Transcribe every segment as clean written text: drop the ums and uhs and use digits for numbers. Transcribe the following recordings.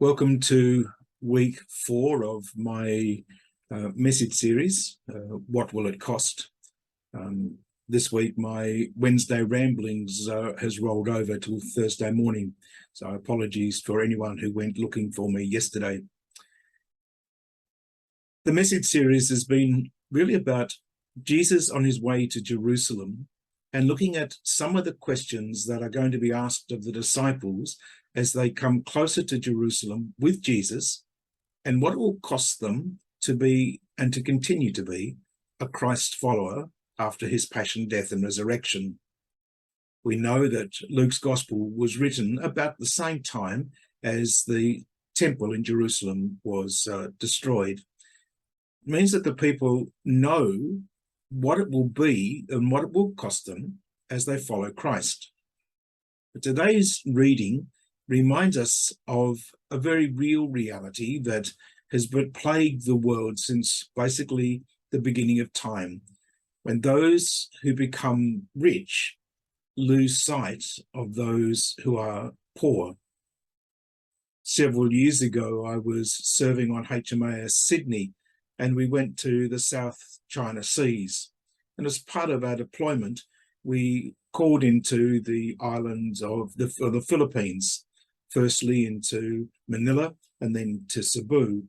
Welcome to week 4 of my message series, What Will It Cost? This week, my Wednesday ramblings has rolled over to Thursday morning, so apologies for anyone who went looking for me yesterday. The message series has been really about Jesus on his way to Jerusalem and looking at some of the questions that are going to be asked of the disciples as they come closer to Jerusalem with Jesus, and what it will cost them to be and to continue to be a Christ follower after his passion, death, and resurrection. We know that Luke's gospel was written about the same time as the temple in Jerusalem was destroyed. It means that the people know what it will be and what it will cost them as they follow Christ. But today's reading reminds us of a very real reality that has plagued the world since basically the beginning of time, when those who become rich lose sight of those who are poor. Several years ago, I was serving on HMAS Sydney, and we went to the South China Seas. And as part of our deployment, we called into the islands of the Philippines, firstly into Manila and then to Cebu.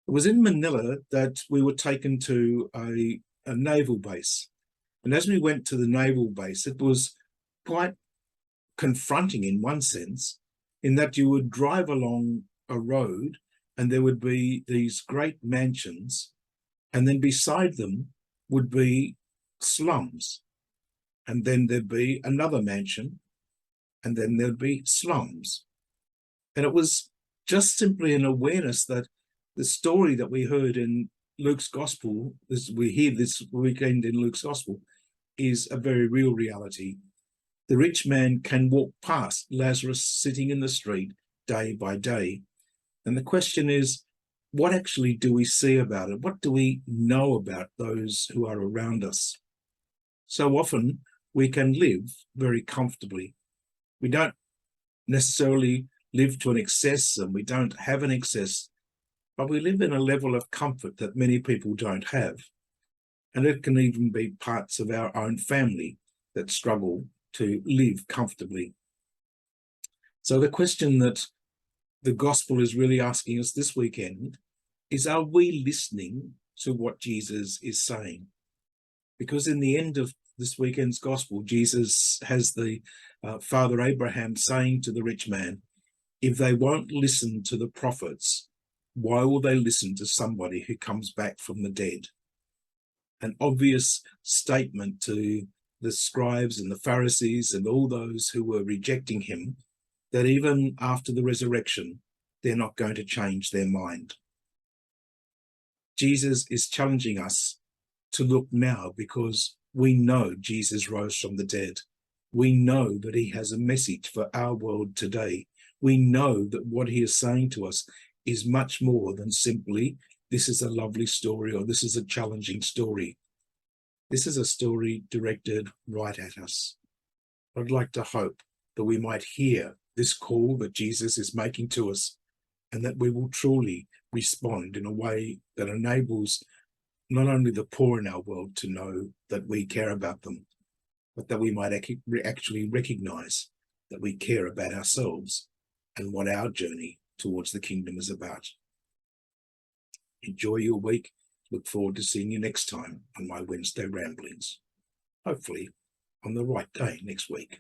It was in Manila that we were taken to a naval base. And as we went to the naval base, it was quite confronting in one sense, in that you would drive along a road and there would be these great mansions, and then beside them would be slums. And then there'd be another mansion, and then there'd be slums. And it was just simply an awareness that the story that we heard in Luke's gospel, as we hear this weekend in Luke's gospel, is a very real reality. The rich man can walk past Lazarus sitting in the street day by day. And the question is, what actually do we see about it? What do we know about those who are around us? So often we can live very comfortably. We don't necessarily live to an excess, and we don't have an excess, but we live in a level of comfort that many people don't have. And it can even be parts of our own family that struggle to live comfortably. So the question that the gospel is really asking us this weekend is, are we listening to what Jesus is saying? Because in the end of this weekend's gospel, Jesus has the Father Abraham saying to the rich man, if they won't listen to the prophets, why will they listen to somebody who comes back from the dead? An obvious statement to the scribes and the Pharisees and all those who were rejecting him, that even after the resurrection, they're not going to change their mind. Jesus is challenging us to look now, because we know Jesus rose from the dead. We know that he has a message for our world today. We know that what he is saying to us is much more than simply, this is a lovely story or this is a challenging story. This is a story directed right at us. I'd like to hope that we might hear this call that Jesus is making to us, and that we will truly respond in a way that enables not only the poor in our world to know that we care about them, but that we might actually recognize that we care about ourselves and what our journey towards the kingdom is about. Enjoy your week. Look forward to seeing you next time on my Wednesday ramblings. Hopefully on the right day next week.